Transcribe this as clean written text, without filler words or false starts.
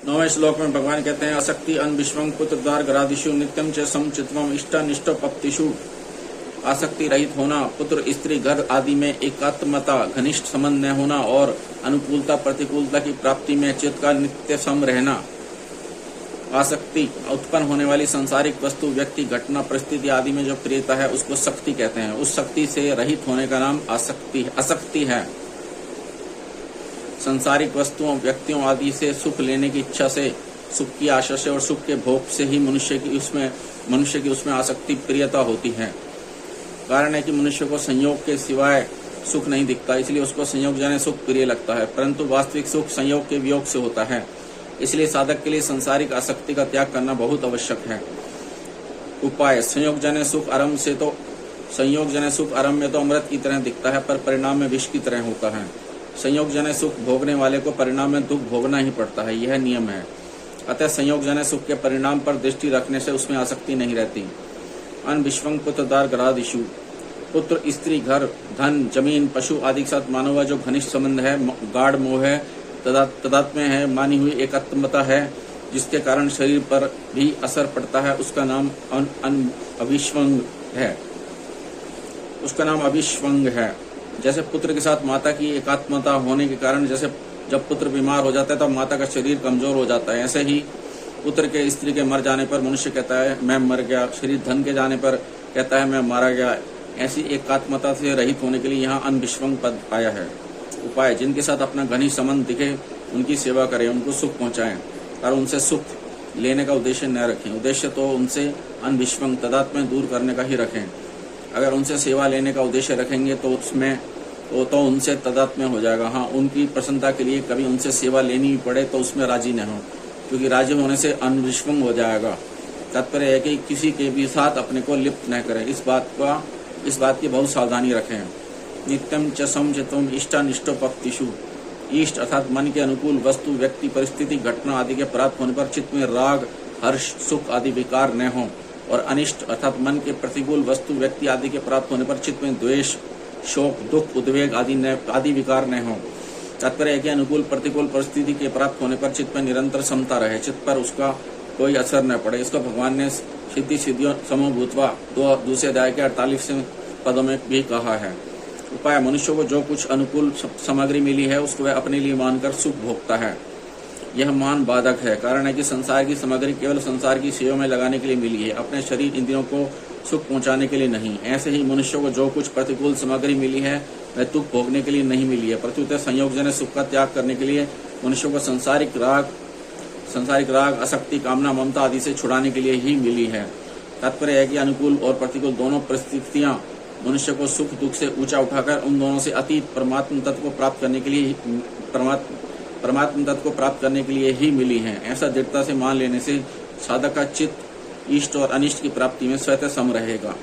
9वें श्लोक में भगवान कहते हैं आसक्ति अनविश्वं पुत्रदार ग्रादिषु नित्यम च समचित्वम इष्टानिष्टोपप्तिषु। आसक्ति रहित होना, पुत्र स्त्री घर आदि में एकात्मता घनिष्ठ संबंध न होना और अनुकूलता प्रतिकूलता की प्राप्ति में चित्त का नित्य सम रहना। आसक्ति उत्पन्न होने वाली सांसारिक वस्तु व्यक्ति घटना परिस्थिति आदि में जो प्रियता है उसको शक्ति कहते हैं। उस शक्ति से रहित होने का नाम आसक्ति है। सांसारिक वस्तुओं व्यक्तियों आदि से सुख लेने की इच्छा से, सुख की आशा से और सुख के भोग से ही मनुष्य की उसमें आसक्ति प्रियता होती है। कारण है कि मनुष्य को संयोग के सिवाय सुख नहीं दिखता, इसलिए उसको संयोग जन्य सुख प्रिय लगता है, परंतु वास्तविक सुख संयोग के वियोग से होता है। इसलिए साधक के लिए सांसारिक आसक्ति का त्याग करना बहुत आवश्यक है। उपाय संयोग जन्य सुख आरंभ में तो अमृत की तरह दिखता है, पर परिणाम में विष की तरह होता है। संयोग जन्य सुख भोगने वाले को परिणाम में दुख भोगना ही पड़ता है, यह नियम है। अतः संयोग जन्य सुख के परिणाम पर दृष्टि रखने से उसमें आसक्ति नहीं रहती। अनविश्वं पुत्रदार ग्रादिषु, पुत्र स्त्री घर धन जमीन पशु आदि के साथ मानव का जो घनिष्ठ संबंध है, गाढ़ मोह है, तदात्म्य है, मानी हुई एकात्मता है, जिसके कारण शरीर पर भी असर पड़ता है, उसका नाम अविश्वंग है। जैसे पुत्र के साथ माता की एकात्मता होने के कारण, जैसे जब पुत्र बीमार हो जाता है तब माता का शरीर कमजोर हो जाता है, ऐसे ही पुत्र के स्त्री के मर जाने पर मनुष्य कहता है मैं मर गया, शरीर धन के जाने पर कहता है मैं मारा गया। ऐसी एकात्मता से रहित होने के लिए यहाँ अनविश्वंग पद आया है। उपाय जिनके साथ अपना घनिष्ठ संबंध दिखे उनकी सेवा करें, उनको सुख पहुंचाएं और उनसे सुख लेने का उद्देश्य न रखें। उद्देश्य तो उनसे अनविश्वंग तदात्म्य दूर करने का ही रखें। अगर उनसे सेवा लेने का उद्देश्य रखेंगे तो उनसे तदात्म्य हो जाएगा। हाँ, उनकी प्रसन्नता के लिए कभी उनसे सेवा लेनी भी पड़े तो उसमें राजी न हो, क्योंकि राजी होने से अनविश्वंग हो जाएगा। तात्पर्य है कि किसी के भी साथ अपने को लिप्त न करें, इस बात की बहुत सावधानी रखें। नित्यम च समचित्वम इष्टानिष्टोपप्तिषु, इष्ट अर्थात मन के अनुकूल वस्तु व्यक्ति परिस्थिति घटना आदि के प्राप्त होने पर चित्त में राग हर्ष सुख आदि विकार न हो, और अनिष्ट अर्थात मन के प्रतिकूल वस्तु व्यक्ति आदि के प्राप्त होने पर चित्त में द्वेष शोक दुख उद्वेग आदि विकार न हो। तात्पर्य है कि अनुकूल प्रतिकूल परिस्थिति के प्राप्त होने पर चित्त में निरंतर समता रहे, चित्त पर उसका कोई असर न पड़े। इसको भगवान ने सिद्धियों समभूतवा दूसरे अध्याय के 48वें पदों में भी कहा है। उपाय मनुष्य को जो कुछ अनुकूल सामग्री मिली है उसको वह अपने लिए मानकर सुख भोगता है, यह महान बाधक है। कारण है कि संसार की सामग्री केवल संसार की सेवा में लगाने के लिए मिली है, अपने शरीर इंद्रियों को सुख पहुंचाने के लिए नहीं। ऐसे ही मनुष्य को जो कुछ प्रतिकूल सामग्री मिली है वह दुख भोगने के लिए नहीं मिली है, प्रत्युत संयोगजन्य सुख का त्याग करने के लिए मनुष्य को सांसारिक राग आसक्ति कामना ममता आदि से छुड़ाने के लिए ही मिली है। तात्पर्य है कि अनुकूल और प्रतिकूल दोनों परिस्थितियां मनुष्य को सुख दुख से ऊंचा उठाकर उन दोनों से अतीत परमात्म तत्व को प्राप्त करने के लिए ही मिली हैं। ऐसा दृढ़ता से मान लेने से साधक का चित्त इष्ट और अनिष्ट की प्राप्ति में स्वतः सम रहेगा।